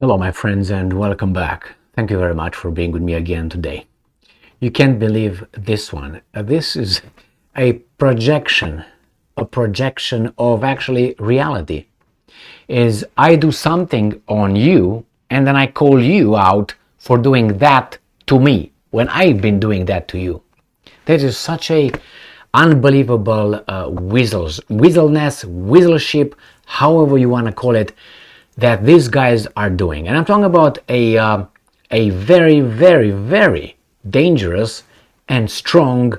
Hello, my friends, and welcome back. Thank you very much for being with me again today. You can't believe this one. This is a projection of actually reality. Is I do something on you, and then I call you out for doing that to me when I've been doing that to you. That is such a unbelievable weaselship, however you want to call it, that these guys are doing. And I'm talking about a very, very, very dangerous and strong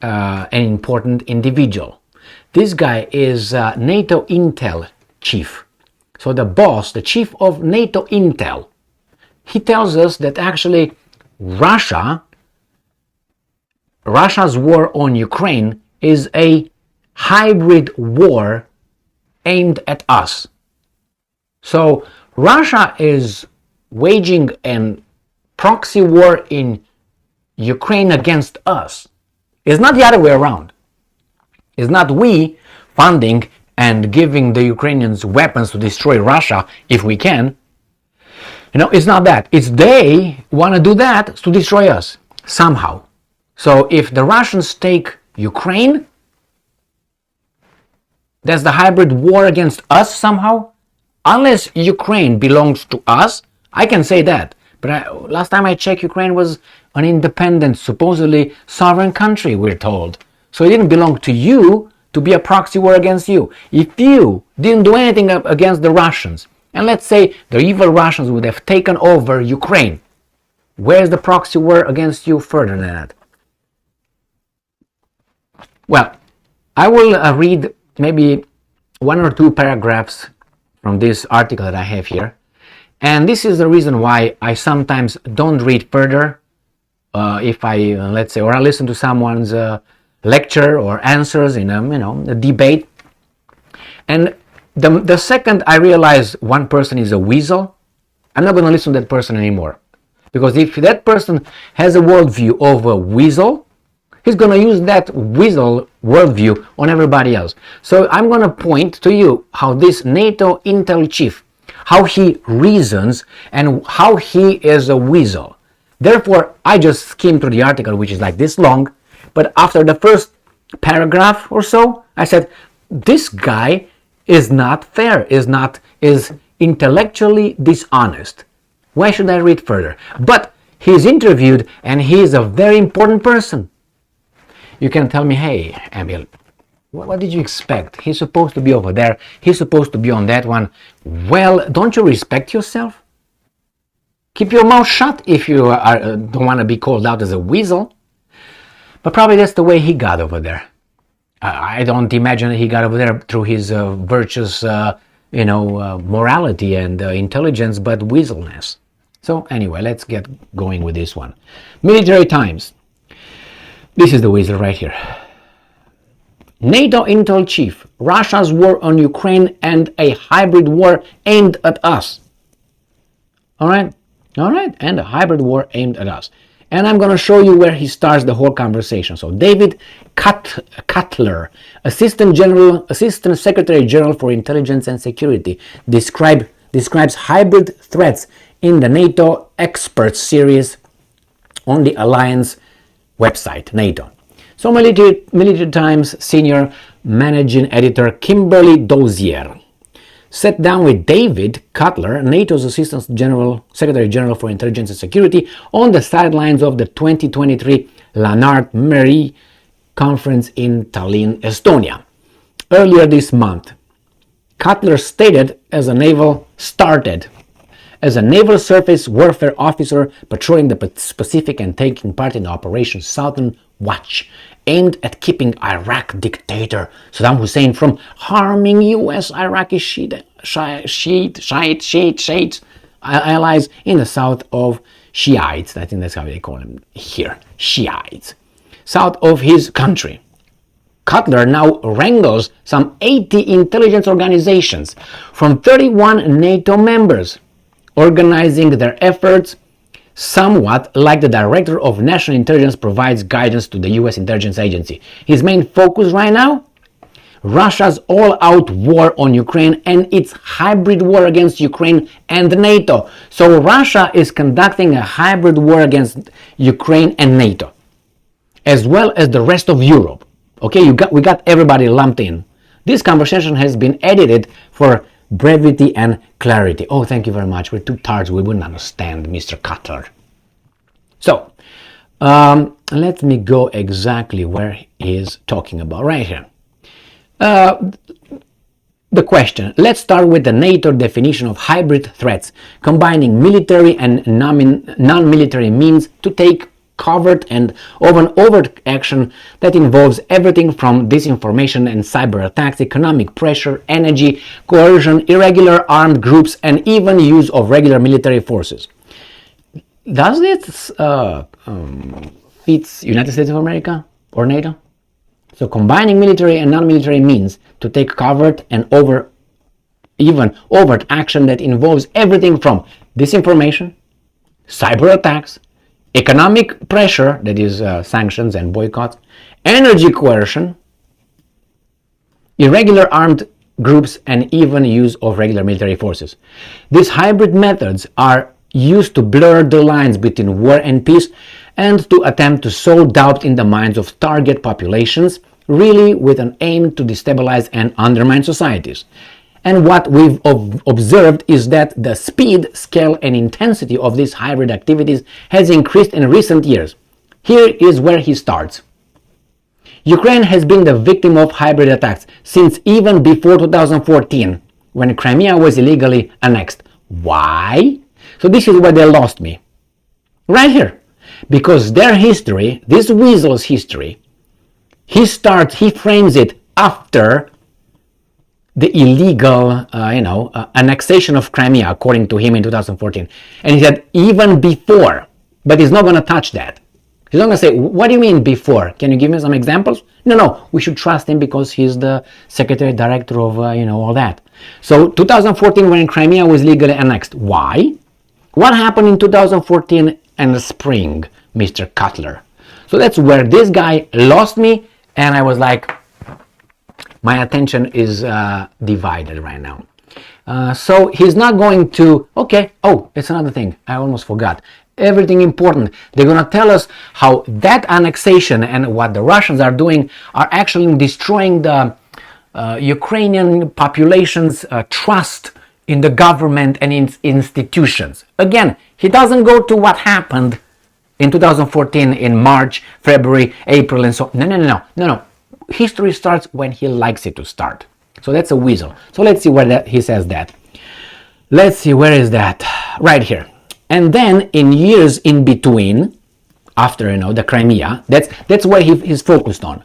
and important individual. This guy is NATO Intel chief. So the boss, the chief of NATO Intel, he tells us that actually Russia's war on Ukraine is a hybrid war aimed at us. So Russia is waging a proxy war in Ukraine against us. It's not the other way around. It's not we funding and giving the Ukrainians weapons to destroy Russia if we can. It's not that. It's they want to do that to destroy us somehow. So if the Russians take Ukraine, that's the hybrid war against us somehow. Unless Ukraine belongs to us, I can say that. But last time I checked, Ukraine was an independent, supposedly sovereign country, we're told. So it didn't belong to you to be a proxy war against you. If you didn't do anything against the Russians, and let's say the evil Russians would have taken over Ukraine, where's the proxy war against you further than that? Well, I will read maybe one or two paragraphs from this article that I have here. And this is the reason why I sometimes don't read further if I, let's say, or I listen to someone's lecture or answers in a debate. And the second I realize one person is a weasel, I'm not going to listen to that person anymore. Because if that person has a worldview of a weasel, he's going to use that weasel worldview on everybody else. So I'm going to point to you how this NATO Intel chief, how he reasons and how he is a weasel. Therefore, I just skimmed through the article, which is like this long. But after the first paragraph or so, I said, this guy is not fair, is intellectually dishonest. Why should I read further? But he's interviewed and he is a very important person. You can tell me, hey, Emil, what did you expect? He's supposed to be over there. He's supposed to be on that one. Well, don't you respect yourself? Keep your mouth shut if you don't want to be called out as a weasel. But probably that's the way he got over there. I don't imagine that he got over there through his virtuous, morality and intelligence, but weaselness. So anyway, let's get going with this one. Military Times. This is the weasel right here. NATO Intel chief, Russia's war on Ukraine and a hybrid war aimed at us. All right, and a hybrid war aimed at us. And I'm going to show you where he starts the whole conversation. So David Cutler, Assistant Secretary General for Intelligence and Security, describes hybrid threats in the NATO Experts series on the Alliance website, NATO. So Military Times senior managing editor Kimberly Dozier sat down with David Cutler, NATO's Assistant Secretary General for Intelligence and Security, on the sidelines of the 2023 Lanard Meri conference in Tallinn, Estonia. Earlier this month, Cutler started as a naval surface warfare officer patrolling the Pacific and taking part in Operation Southern Watch, aimed at keeping Iraq dictator Saddam Hussein from harming U.S. Iraqi Shiite allies in the south of Shiites. I think that's how they call them here, Shiites, south of his country. Cutler now wrangles some 80 intelligence organizations from 31 NATO members, organizing their efforts somewhat like the Director of National Intelligence provides guidance to the U.S. Intelligence Agency. His main focus right now? Russia's all-out war on Ukraine and its hybrid war against Ukraine and NATO. So Russia is conducting a hybrid war against Ukraine and NATO, as well as the rest of Europe. Okay, we got everybody lumped in. This conversation has been edited for brevity and clarity. Oh, thank you very much. We're two tards. We wouldn't understand, Mr. Cutler. So, let me go exactly where he is talking about right here. The question. Let's start with the NATO definition of hybrid threats, combining military and non-military means to take covert and overt action that involves everything from disinformation and cyber attacks, economic pressure, energy, coercion, irregular armed groups, and even use of regular military forces. Does this fit United States of America or NATO? So combining military and non-military means to take covert and even overt action that involves everything from disinformation, cyber attacks, economic pressure, that is sanctions and boycotts, energy coercion, irregular armed groups, and even use of regular military forces. These hybrid methods are used to blur the lines between war and peace and to attempt to sow doubt in the minds of target populations, really with an aim to destabilize and undermine societies. And what we've observed is that the speed, scale, and intensity of these hybrid activities has increased in recent years. Here is where he starts. Ukraine has been the victim of hybrid attacks since even before 2014, when Crimea was illegally annexed. Why? So this is where they lost me. Right here. Because their history, this weasel's history, he frames it after the illegal, annexation of Crimea, according to him in 2014. And he said, even before, but he's not going to touch that. He's not going to say, what do you mean before? Can you give me some examples? No, we should trust him because he's the secretary director of, all that. So 2014, when Crimea was legally annexed. Why? What happened in 2014 and the spring, Mr. Cutler? So that's where this guy lost me, and I was like, my attention is divided right now. So he's not going to, it's another thing. I almost forgot. Everything important. They're going to tell us how that annexation and what the Russians are doing are actually destroying the Ukrainian population's trust in the government and its institutions. Again, he doesn't go to what happened in 2014 in March, February, April, and so on. No. History starts when he likes it to start. So that's a weasel. So let's see where he says that. Let's see, where is that? Right here. And then in years in between, after the Crimea, that's where he's focused on.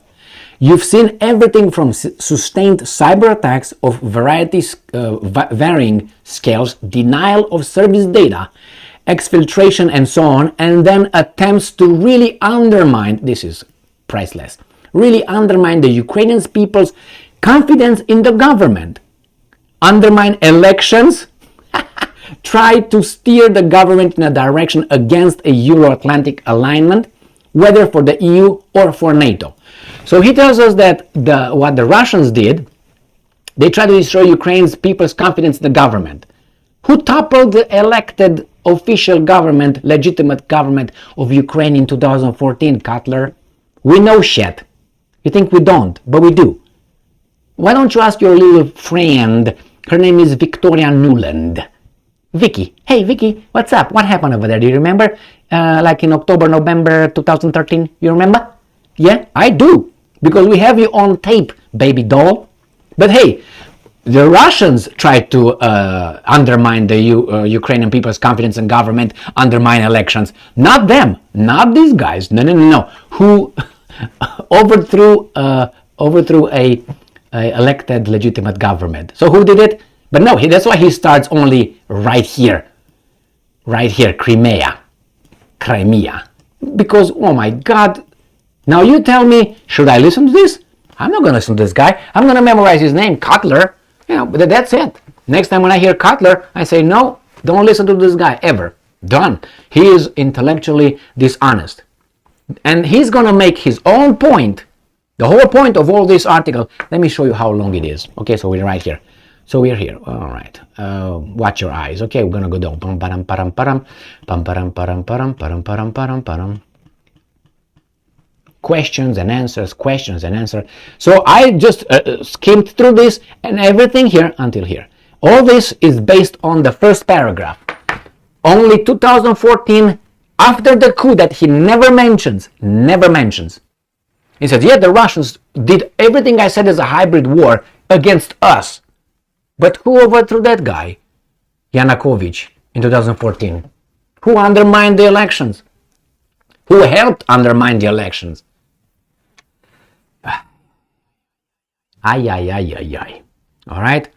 You've seen everything from sustained cyber attacks of varying scales, denial of service data, exfiltration, and so on, and then attempts to really undermine, this is priceless, really undermine the Ukrainian people's confidence in the government, undermine elections, try to steer the government in a direction against a Euro-Atlantic alignment, whether for the EU or for NATO. So he tells us that what the Russians did, they tried to destroy Ukraine's people's confidence in the government. Who toppled the elected official government, legitimate government of Ukraine in 2014, Cutler? We know shit. You think we don't, but we do. Why don't you ask your little friend? Her name is Victoria Nuland. Vicky. Hey, Vicky, what's up? What happened over there? Do you remember? Like in October, November 2013? You remember? Yeah, I do. Because we have you on tape, baby doll. But hey, the Russians tried to undermine the Ukrainian people's confidence in government, undermine elections. Not them. Not these guys. No. Who overthrew a elected legitimate government. So who did it? But no, that's why he starts only right here, Crimea, because oh my God, now you tell me, should I listen to this? I'm not going to listen to this guy. I'm going to memorize his name, Cutler. But that's it. Next time when I hear Cutler, I say no, don't listen to this guy ever. Done. He is intellectually dishonest. And he's going to make his own point The whole point of all this article, let me show you how long it is. Okay, so we're right here. So we're here. All right. Watch your eyes. Okay, we're gonna go down. Pam param param param pam param param param param param param param. Questions and answers. Questions and answers. So I just skimmed through this and everything here until here. All this is based on the first paragraph. Only 2014, after the coup that he never mentions. He says, yeah, the Russians did everything I said as a hybrid war against us. But who overthrew that guy? Yanukovych in 2014. Who undermined the elections? Who helped undermine the elections? Ay. All right?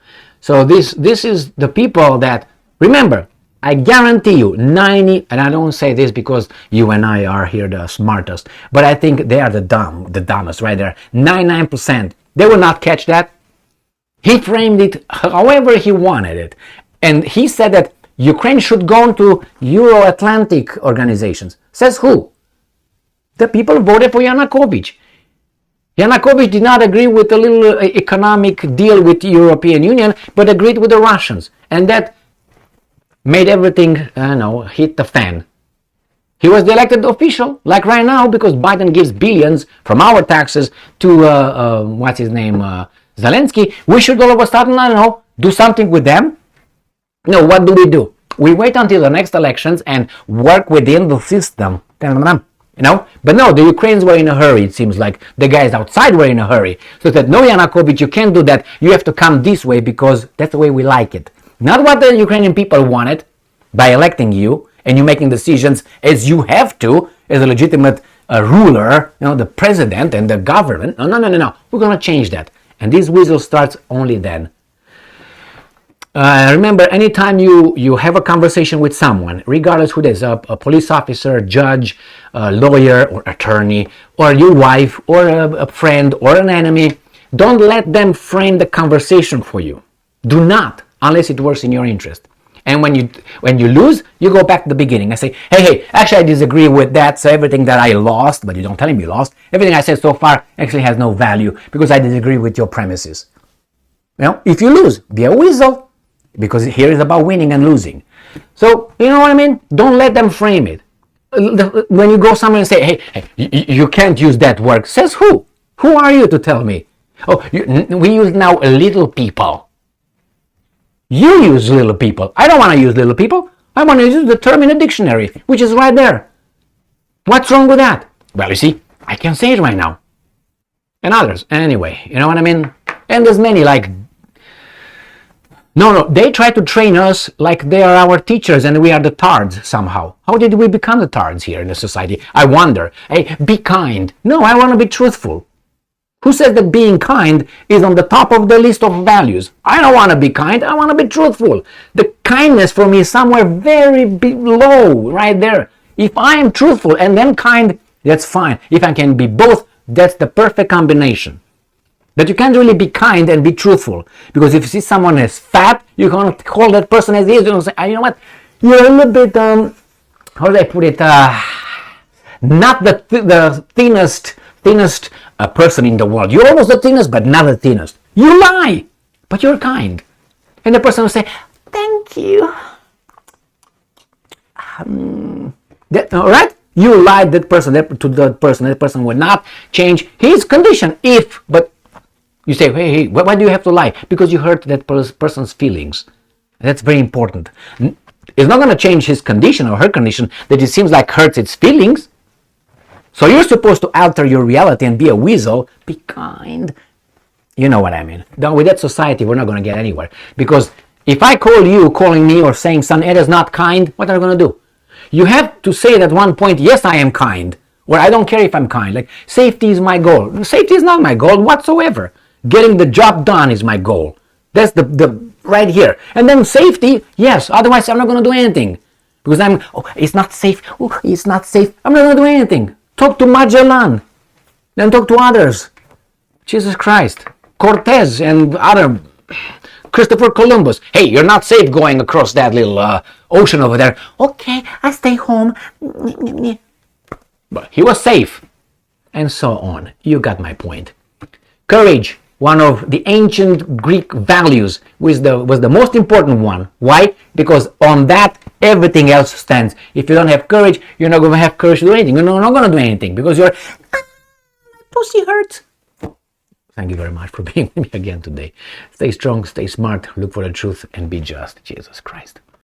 So this is the people that, remember, I guarantee you, 90, and I don't say this because you and I are here the smartest, but I think they are the dumbest right there. 99%. They will not catch that. He framed it however he wanted it. And he said that Ukraine should go into Euro-Atlantic organizations. Says who? The people voted for Yanukovych. Yanukovych did not agree with a little economic deal with the European Union, but agreed with the Russians. And that made everything, hit the fan. He was the elected official, like right now, because Biden gives billions from our taxes to, Zelensky. We should all of a sudden, do something with them. No, what do? We wait until the next elections and work within the system. But no, the Ukrainians were in a hurry. It seems like the guys outside were in a hurry. So that, no, Yanukovych, you can't do that. You have to come this way because that's the way we like it. Not what the Ukrainian people wanted by electing you and you making decisions as you have to, as a legitimate ruler, the president and the government. No. We're going to change that. And this weasel starts only then. Remember, anytime you have a conversation with someone, regardless who it is, a police officer, judge, lawyer, or attorney, or your wife, or a friend, or an enemy, don't let them frame the conversation for you. Do not, unless it works in your interest. And when you lose, you go back to the beginning. I say, hey, actually I disagree with that, so everything that I lost, but you don't tell him you lost, everything I said so far actually has no value because I disagree with your premises. If you lose, be a weasel, because here is about winning and losing. So, you know what I mean? Don't let them frame it. When you go somewhere and say, hey, you can't use that word, says who? Who are you to tell me? Oh, we use now little people. You use little people. I don't want to use little people. I want to use the term in a dictionary, which is right there. What's wrong with that? Well, you see, I can say it right now. And others. Anyway, you know what I mean? And there's many like... No, they try to train us like they are our teachers and we are the tards somehow. How did we become the tards here in the society? I wonder. Hey, be kind. No, I want to be truthful. Who says that being kind is on the top of the list of values? I don't want to be kind. I want to be truthful. The kindness for me is somewhere very below, right there. If I am truthful and then kind, that's fine. If I can be both, that's the perfect combination. But you can't really be kind and be truthful. Because if you see someone as fat, you're going to call that person as he is. You're going to say, you know what? You're a little bit, how do I put it? Not the thinnest person in the world. You're almost the thinnest, but not the thinnest. You lie, but you're kind. And the person will say, thank you. All right? You lied to that person. That person will not change his condition but you say, hey, why do you have to lie? Because you hurt that person's feelings. That's very important. It's not going to change his condition or her condition that it seems like hurts its feelings. So you're supposed to alter your reality and be a weasel. Be kind. You know what I mean. With that society, we're not going to get anywhere. Because if I call you, calling me or saying son, it is not kind, what are you going to do? You have to say at one point, yes, I am kind. Or I don't care if I'm kind. Like, safety is my goal. Safety is not my goal whatsoever. Getting the job done is my goal. That's the right here. And then safety, yes. Otherwise, I'm not going to do anything. Because it's not safe. Oh, it's not safe. I'm not going to do anything. Talk to Magellan. Then talk to others. Jesus Christ. Cortez and other... Christopher Columbus. Hey, you're not safe going across that little ocean over there. Okay, I stay home. But he was safe. and so on. You got my point. Courage, one of the ancient Greek values, was the most important one. Why? Because on that, everything else stands. If you don't have courage, you're not going to have courage to do anything. You're not going to do anything because you're, my pussy hurts. Thank you very much for being with me again today. Stay strong, stay smart, look for the truth, and be just. Jesus Christ.